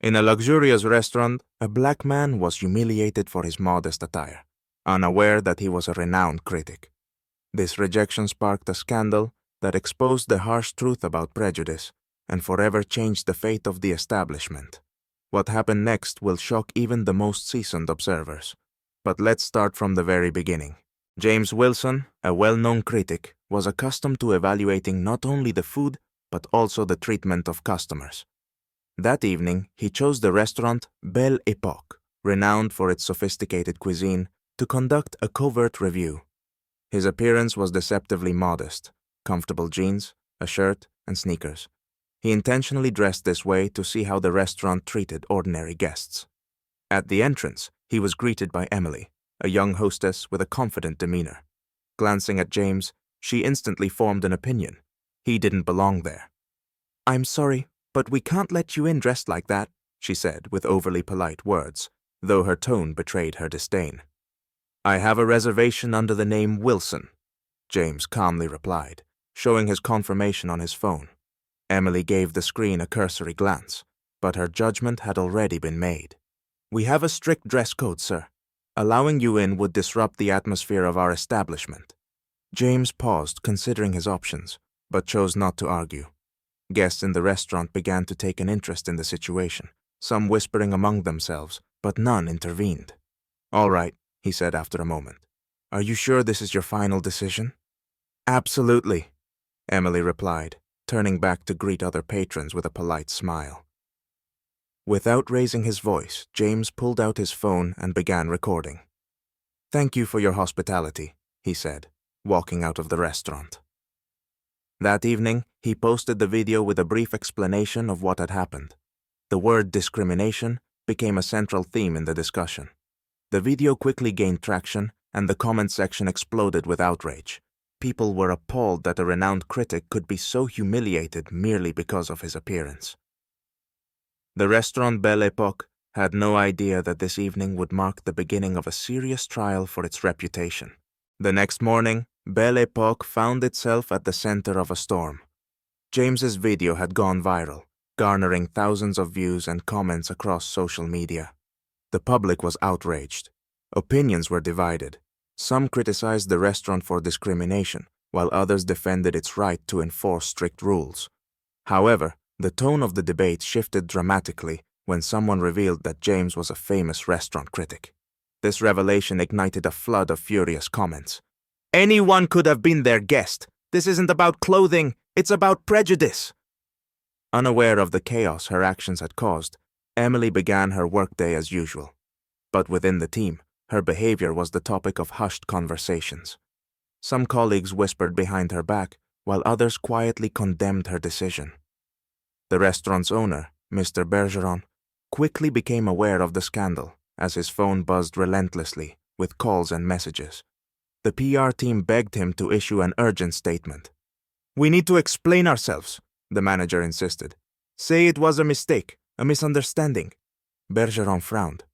In a luxurious restaurant, a black man was humiliated for his modest attire, unaware that he was a renowned critic. This rejection sparked a scandal that exposed the harsh truth about prejudice and forever changed the fate of the establishment. What happened next will shock even the most seasoned observers. But let's start from the very beginning. James Wilson, a well-known critic, was accustomed to evaluating not only the food but also the treatment of customers. That evening, he chose the restaurant Belle Époque, renowned for its sophisticated cuisine, to conduct a covert review. His appearance was deceptively modest: comfortable jeans, a shirt, and sneakers. He intentionally dressed this way to see how the restaurant treated ordinary guests. At the entrance, he was greeted by Emily, a young hostess with a confident demeanor. Glancing at James, she instantly formed an opinion. He didn't belong there. "I'm sorry, but we can't let you in dressed like that," she said with overly polite words, though her tone betrayed her disdain. "I have a reservation under the name Wilson," James calmly replied, showing his confirmation on his phone. Emily gave the screen a cursory glance, but her judgment had already been made. "We have a strict dress code, sir. Allowing you in would disrupt the atmosphere of our establishment." James paused, considering his options, but chose not to argue. Guests in the restaurant began to take an interest in the situation, some whispering among themselves, but none intervened. "All right," he said after a moment. "Are you sure this is your final decision?" "Absolutely," Emily replied, turning back to greet other patrons with a polite smile. Without raising his voice, James pulled out his phone and began recording. "Thank you for your hospitality," he said, walking out of the restaurant. That evening, he posted the video with a brief explanation of what had happened. The word discrimination became a central theme in the discussion. The video quickly gained traction, and the comment section exploded with outrage. People were appalled that a renowned critic could be so humiliated merely because of his appearance. The restaurant Belle Époque had no idea that this evening would mark the beginning of a serious trial for its reputation. The next morning, Belle Époque found itself at the center of a storm. James's video had gone viral, garnering thousands of views and comments across social media. The public was outraged. Opinions were divided. Some criticized the restaurant for discrimination, while others defended its right to enforce strict rules. However, the tone of the debate shifted dramatically when someone revealed that James was a famous restaurant critic. This revelation ignited a flood of furious comments. "Anyone could have been their guest. This isn't about clothing, it's about prejudice." Unaware of the chaos her actions had caused, Emily began her workday as usual. But within the team, her behavior was the topic of hushed conversations. Some colleagues whispered behind her back, while others quietly condemned her decision. The restaurant's owner, Mr. Bergeron, quickly became aware of the scandal as his phone buzzed relentlessly with calls and messages. The PR team begged him to issue an urgent statement. "We need to explain ourselves," the manager insisted. "Say it was a mistake, a misunderstanding." Bergeron frowned.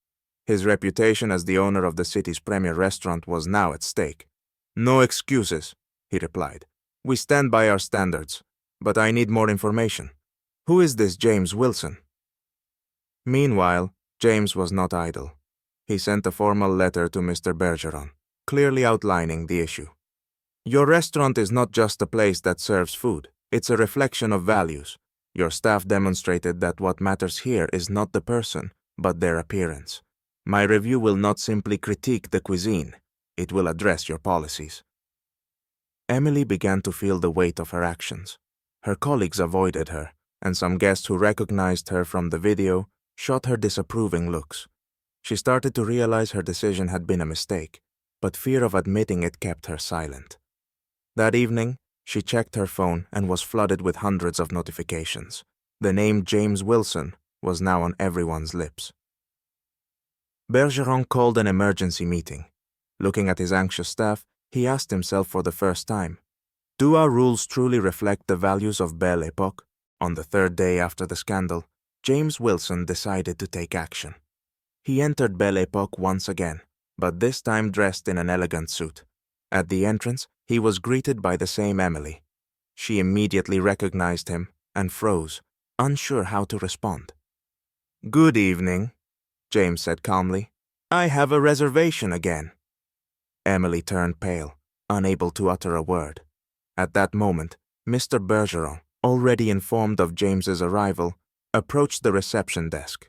His reputation as the owner of the city's premier restaurant was now at stake. "No excuses," he replied. "We stand by our standards, but I need more information. Who is this James Wilson?" Meanwhile, James was not idle. He sent a formal letter to Mr. Bergeron, clearly outlining the issue. "Your restaurant is not just a place that serves food. It's a reflection of values. Your staff demonstrated that what matters here is not the person, but their appearance. My review will not simply critique the cuisine. It will address your policies." Emily began to feel the weight of her actions. Her colleagues avoided her, and some guests who recognized her from the video shot her disapproving looks. She started to realize her decision had been a mistake, but fear of admitting it kept her silent. That evening, she checked her phone and was flooded with hundreds of notifications. The name James Wilson was now on everyone's lips. Bergeron called an emergency meeting. Looking at his anxious staff, he asked himself for the first time, "Do our rules truly reflect the values of Belle Époque?" On the third day after the scandal, James Wilson decided to take action. He entered Belle Époque once again, but this time dressed in an elegant suit. At the entrance, he was greeted by the same Emily. She immediately recognized him and froze, unsure how to respond. "Good evening," James said calmly. "I have a reservation again." Emily turned pale, unable to utter a word. At that moment, Mr. Bergeron, already informed of James's arrival, approached the reception desk.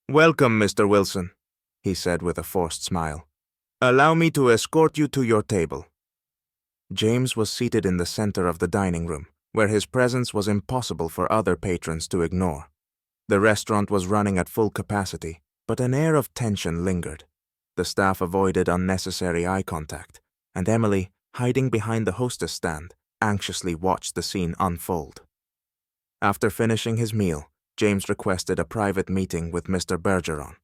"Welcome, Mr. Wilson," he said with a forced smile. "Allow me to escort you to your table." James was seated in the center of the dining room, where his presence was impossible for other patrons to ignore. The restaurant was running at full capacity, but an air of tension lingered. The staff avoided unnecessary eye contact, and Emily, hiding behind the hostess stand, anxiously watched the scene unfold. After finishing his meal, James requested a private meeting with Mr. Bergeron.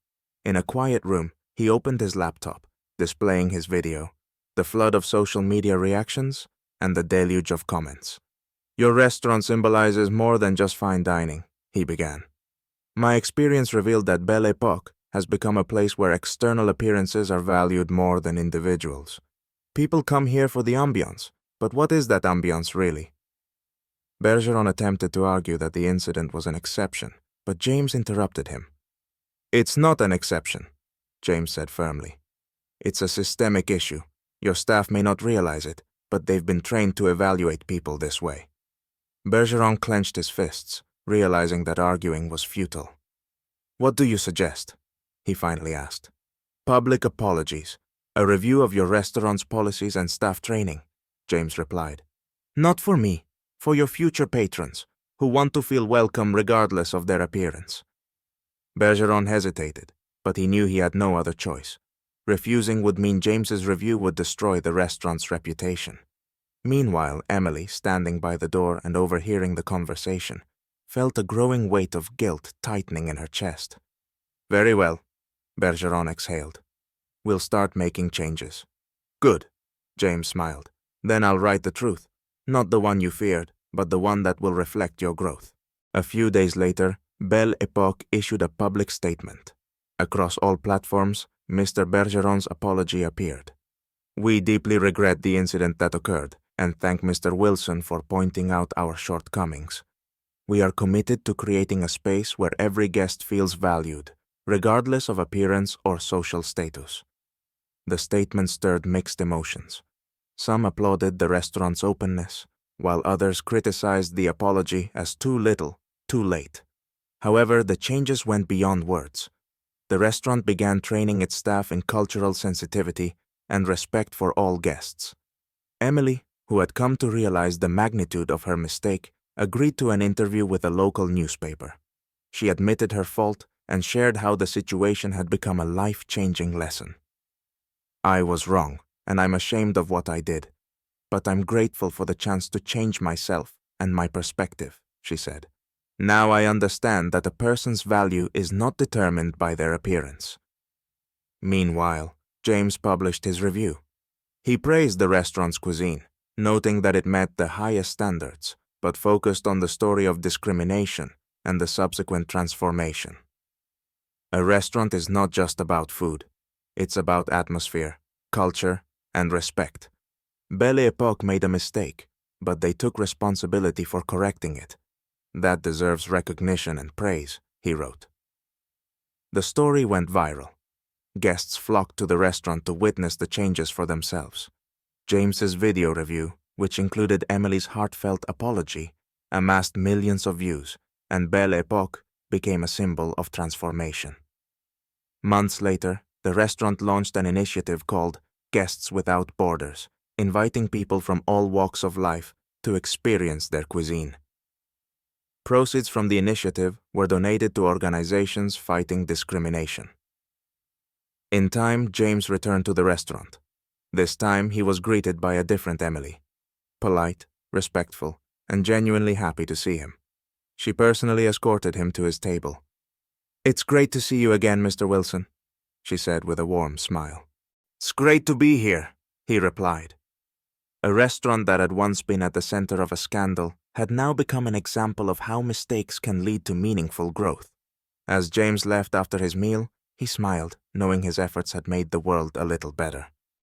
In a quiet room, he opened his laptop, displaying his video, the flood of social media reactions, and the deluge of comments. "Your restaurant symbolizes more than just fine dining," he began. "My experience revealed that Belle Époque has become a place where external appearances are valued more than individuals. People come here for the ambiance, but what is that ambiance really?" Bergeron attempted to argue that the incident was an exception, but James interrupted him. "It's not an exception," James said firmly. "It's a systemic issue. Your staff may not realize it, but they've been trained to evaluate people this way." Bergeron clenched his fists, realizing that arguing was futile. "What do you suggest?" he finally asked. "Public apologies, a review of your restaurant's policies and staff training," James replied. "Not for me, for your future patrons, who want to feel welcome regardless of their appearance." Bergeron hesitated, but he knew he had no other choice. Refusing would mean James's review would destroy the restaurant's reputation. Meanwhile, Emily, standing by the door and overhearing the conversation, felt a growing weight of guilt tightening in her chest. "Very well," Bergeron exhaled. "We'll start making changes." "Good," James smiled. "Then I'll write the truth, not the one you feared, but the one that will reflect your growth." A few days later, Belle Époque issued a public statement. Across all platforms, Mr. Bergeron's apology appeared. "We deeply regret the incident that occurred, and thank Mr. Wilson for pointing out our shortcomings. We are committed to creating a space where every guest feels valued, regardless of appearance or social status." The statement stirred mixed emotions. Some applauded the restaurant's openness, while others criticized the apology as too little, too late. However, the changes went beyond words. The restaurant began training its staff in cultural sensitivity and respect for all guests. Emily, who had come to realize the magnitude of her mistake, agreed to an interview with a local newspaper. She admitted her fault and shared how the situation had become a life-changing lesson. "I was wrong, and I'm ashamed of what I did. But I'm grateful for the chance to change myself and my perspective," she said. "Now I understand that a person's value is not determined by their appearance." Meanwhile, James published his review. He praised the restaurant's cuisine, noting that it met the highest standards, but focused on the story of discrimination and the subsequent transformation. A restaurant is not just about food. It's about atmosphere, culture, and respect. Belle Époque made a mistake, but they took responsibility for correcting it. "That deserves recognition and praise," he wrote. The story went viral. Guests flocked to the restaurant to witness the changes for themselves. James's video review, which included Emily's heartfelt apology, amassed millions of views, and Belle Époque became a symbol of transformation. Months later, the restaurant launched an initiative called Guests Without Borders, inviting people from all walks of life to experience their cuisine. Proceeds from the initiative were donated to organizations fighting discrimination. In time, James returned to the restaurant. This time, he was greeted by a different Emily. Polite, respectful, and genuinely happy to see him. She personally escorted him to his table. "It's great to see you again, Mr. Wilson," she said with a warm smile. "It's great to be here," he replied. A restaurant that had once been at the center of a scandal had now become an example of how mistakes can lead to meaningful growth. As James left after his meal, he smiled, knowing his efforts had made the world a little better.